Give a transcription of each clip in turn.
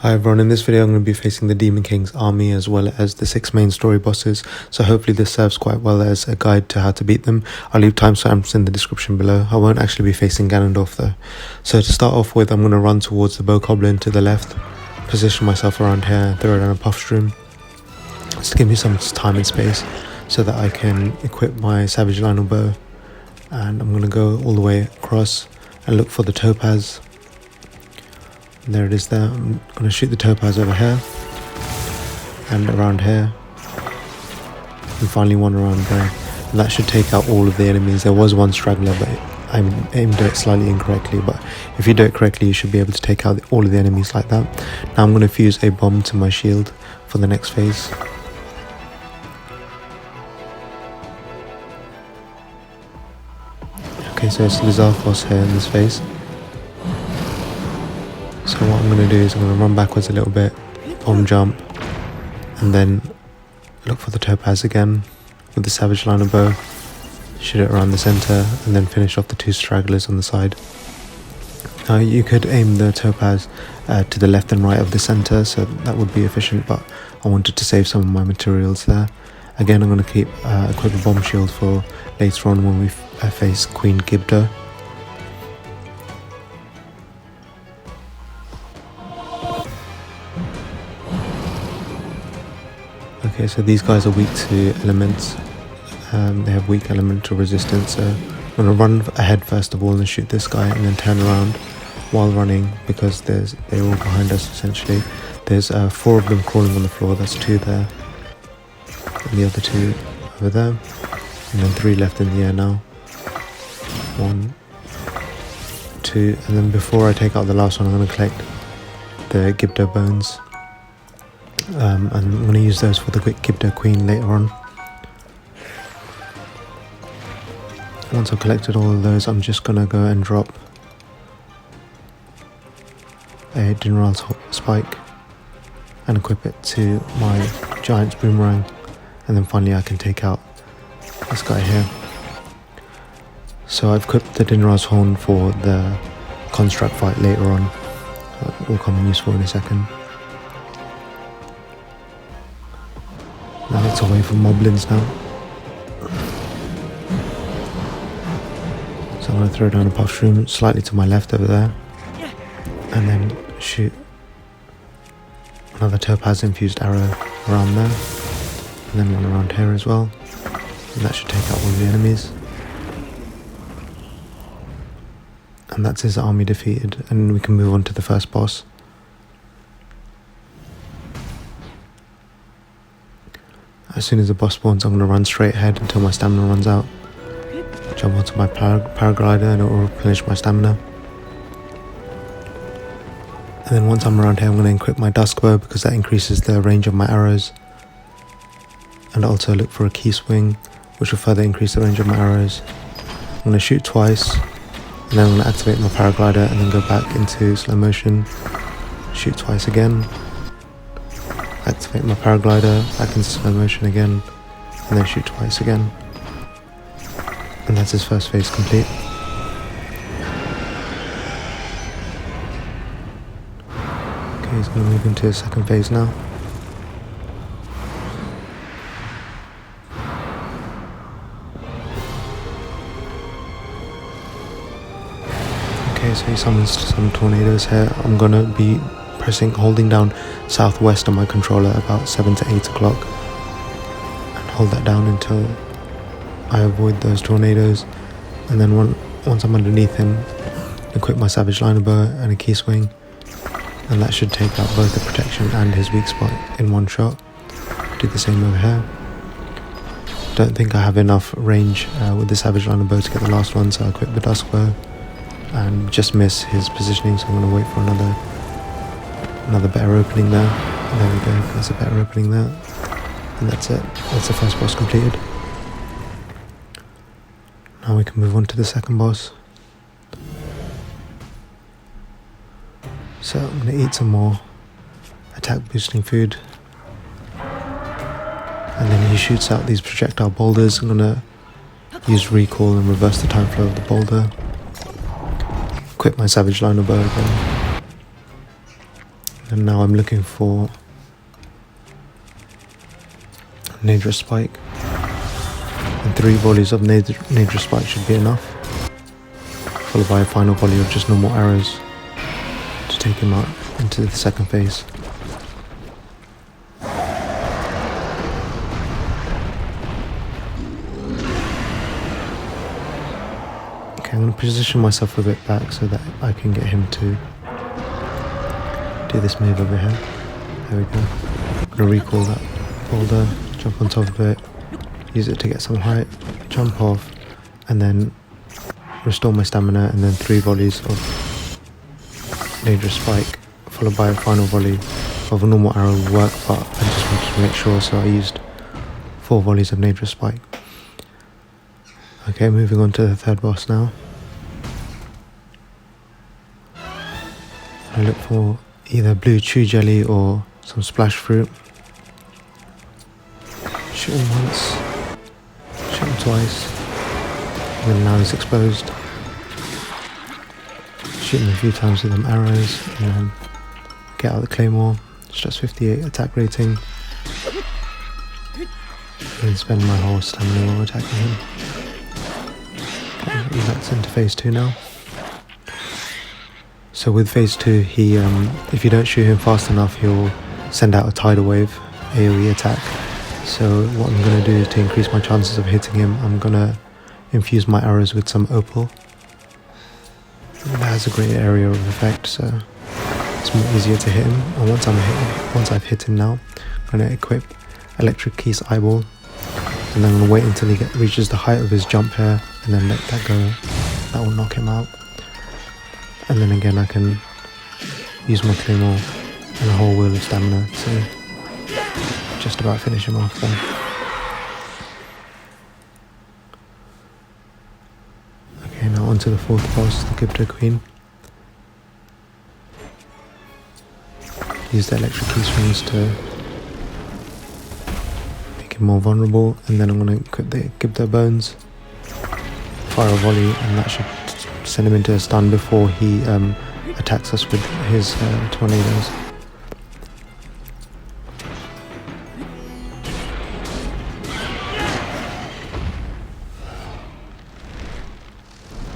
Hi everyone, in this video I'm going to be facing the Demon King's army as well as the 6 main story bosses, so hopefully this serves quite well as a guide to how to beat them. I'll leave timestamps in the description below. I won't actually be facing Ganondorf though. So to start off with, I'm going to run towards the Bokoblin to the left, position myself around here, throw down a Puffstream, just to give me some time and space so that I can equip my Savage Lionel Bow. And I'm going to go all the way across and look for the Topaz. There it is there. I'm going to shoot the Topaz over here and around here and finally one around there, and that should take out all of the enemies. There was one straggler but I aimed it slightly incorrectly, but if you do it correctly you should be able to take out all of the enemies like that. Now I'm going to fuse a bomb to my shield for the next phase. Okay, so it's Lizarthos here in this phase. So what I'm going to do is I'm going to run backwards a little bit, bomb jump, and then look for the Topaz again with the Savage Lionel Bow, shoot it around the center, and then finish off the 2 stragglers on the side. Now you could aim the Topaz to the left and right of the center, so that would be efficient, but I wanted to save some of my materials there. Again, I'm going to equip a bomb shield for later on when we face Queen Gibdo. Okay, so these guys are weak to elements. They have weak elemental resistance, so I'm going to run ahead first of all and shoot this guy, and then turn around while running because they're all behind us essentially. There's 4 of them crawling on the floor, that's 2 there, and the other 2 over there, and then 3 left in the air now. 1, 2, and then before I take out the last one I'm going to collect the Gibdo bones. And I'm going to use those for the Gibdo Queen later on. Once I've collected all of those, I'm just going to go and drop a Dinral's Spike and equip it to my Giant's Boomerang, and then finally I can take out this guy here. So I've equipped the Dinral's Horn for the construct fight later on. That will come in useful in a second. Now it's away from Moblins now. So I'm going to throw down a Puffstream slightly to my left over there, and then shoot another Topaz infused arrow around there, and then one around here as well, and that should take out all of the enemies. And that's his army defeated, and we can move on to the first boss. As soon as the boss spawns, I'm going to run straight ahead until my stamina runs out. Jump onto my paraglider and it will replenish my stamina. And then once I'm around here, I'm going to equip my Dusk Bow because that increases the range of my arrows. And also look for a Key Swing, which will further increase the range of my arrows. I'm going to shoot twice, and then I'm going to activate my paraglider and then go back into slow motion. Shoot twice again. Activate my paraglider, back into slow motion again, and then shoot twice again. And that's his first phase complete. Okay, he's going to move into his second phase now. Okay, so he summons some tornadoes here. I'm going to be holding down southwest on my controller about 7 to 8 o'clock, and hold that down until I avoid those tornadoes, and then once I'm underneath him, equip my Savage Lionel Bow and a Key Swing, and that should take out both the protection and his weak spot in one shot. Do the same over here. Don't think I have enough range with the Savage Lionel Bow to get the last one, so I'll equip the Dusk Bow and just miss his positioning, so I'm going to wait for another better opening there. There we go, that's a better opening there. And that's it, that's the first boss completed. Now we can move on to the second boss. So I'm going to eat some more attack boosting food. And then he shoots out these projectile boulders. I'm going to use recall and reverse the time flow of the boulder. Equip my Savage Lionel Bow again. And now I'm looking for Nadra Spike. And 3 volleys of Nadra Spike should be enough. Followed by a final volley of just normal arrows to take him out into the second phase. Okay, I'm going to position myself a bit back so that I can get him to do this move over here. There we go. I'm going to recall that boulder, jump on top of it, use it to get some height, jump off, and then restore my stamina, and then 3 volleys of Nadra Spike, followed by a final volley of a normal arrow will work, but I just wanted to make sure, so I used 4 volleys of Nadra Spike. Okay, moving on to the third boss now. I look for either blue chew jelly or some splash fruit. Shoot him once, shoot him twice, and then now he's exposed. Shoot him a few times with them arrows, and then get out the claymore. Stress 58 attack rating. And spend my whole stamina while attacking him. Okay, that's into phase 2 now. So with phase 2, he, if you don't shoot him fast enough, he'll send out a tidal wave AoE attack. So what I'm going to do is, to increase my chances of hitting him, I'm going to infuse my arrows with some opal. That has a great area of effect, so it's more easier to hit him. And once I've hit him now, I'm going to equip Electric Key's Eyeball, and then I'm going to wait until he reaches the height of his jump here, and then let that go. That will knock him out. And then again I can use my claymore and a whole wheel of stamina to just about finish him off then. Okay, now on to the fourth boss, the Gibdo Queen. Use the electric key strings to make him more vulnerable, and then I'm going to equip the Gibdo bones, fire a volley, and that should send him into a stun before he attacks us with his tornadoes.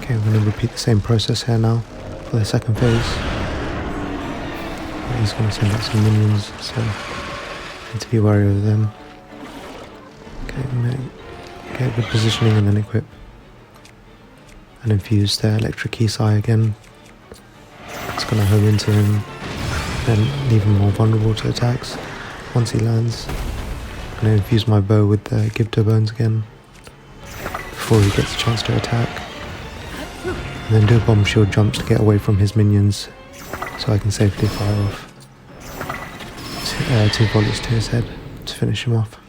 Okay, we're going to repeat the same process here now for the second phase. He's going to send out some minions, so I need to be wary of them. Okay, I'm going to get good positioning and then equip and infuse the electric key sai again. It's going to home into him, then leave him more vulnerable to attacks. Once he lands, I'm going to infuse my bow with the Gibdo bones again before he gets a chance to attack, and then do a bomb shield jumps to get away from his minions so I can safely fire off 2 volleys to his head to finish him off.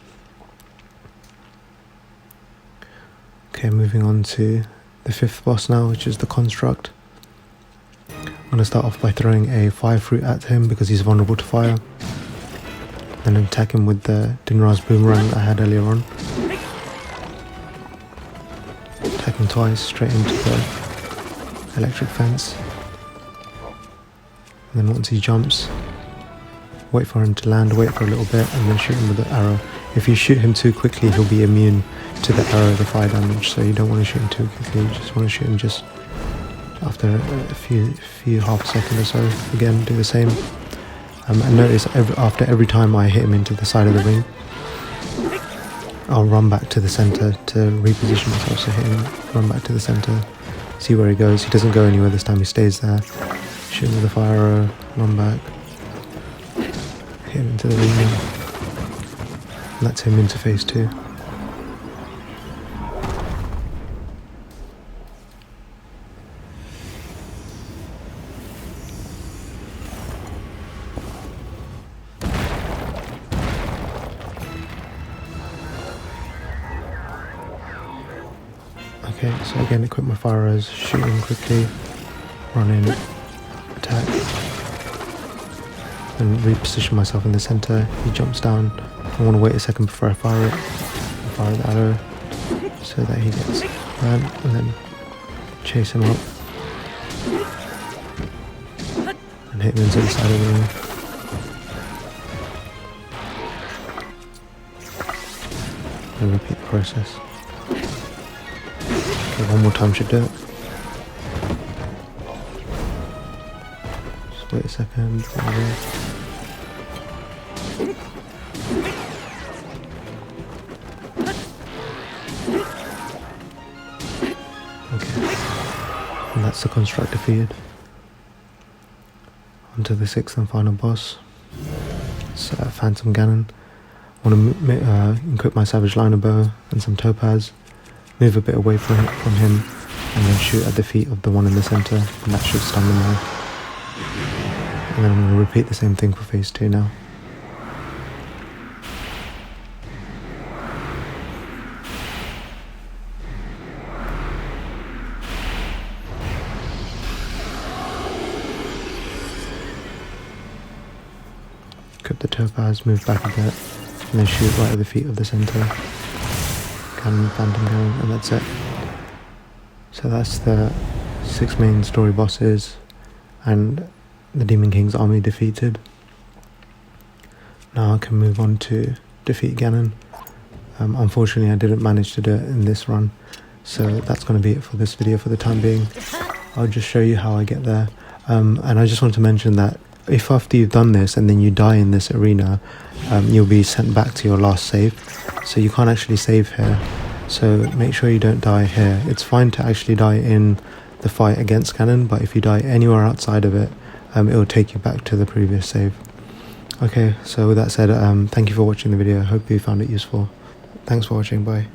Okay, moving on to the fifth boss now, which is the Construct. I'm going to start off by throwing a fire fruit at him because he's vulnerable to fire. Then attack him with the Dinra's boomerang that I had earlier on. Attack him twice straight into the electric fence. And then once he jumps, wait for him to land, wait for a little bit, and then shoot him with the arrow. If you shoot him too quickly, he'll be immune to the arrow, the fire damage, so you don't want to shoot him too quickly. You just want to shoot him just after a few half a second or so. Again, do the same. And notice after every time I hit him into the side of the ring, I'll run back to the center to reposition myself. So hit him, run back to the center, see where he goes. He doesn't go anywhere this time, he stays there. Shoot him with a fire arrow, run back, hit him into the ring, and that's him into phase 2. Okay, so again equip my fire arrows, shoot him quickly, run in, attack, and reposition myself in the center. He jumps down. I want to wait a second before I fire it, fire the arrow so that he gets ran, and then chase him up and hit him into the side of the ring. and repeat the process. Okay, one more time should do it. Just wait a second. Okay, and that's the construct defeated. Onto the 6th and final boss. It's Phantom Ganon. I want to equip my Savage Liner Bow and some Topaz, move a bit away from him, and then shoot at the feet of the one in the centre, and that should stun them all. And then I'm going to repeat the same thing for phase 2 now. Equip the Topaz, move back a bit, and then shoot right at the feet of the centre. Ganon, Phantom Ganon, and that's it. So that's the 6 main story bosses and the Demon King's army defeated. Now I can move on to defeat Ganon. Unfortunately I didn't manage to do it in this run, so that's going to be it for this video for the time being. I'll just show you how I get there. And I just want to mention that if after you've done this and then you die in this arena, you'll be sent back to your last save, so you can't actually save here. So make sure you don't die here. It's fine to actually die in the fight against Ganon, but if you die anywhere outside of it, it will take you back to the previous save. Okay, so with that said, thank you for watching the video. Hope you found it useful. Thanks for watching, bye.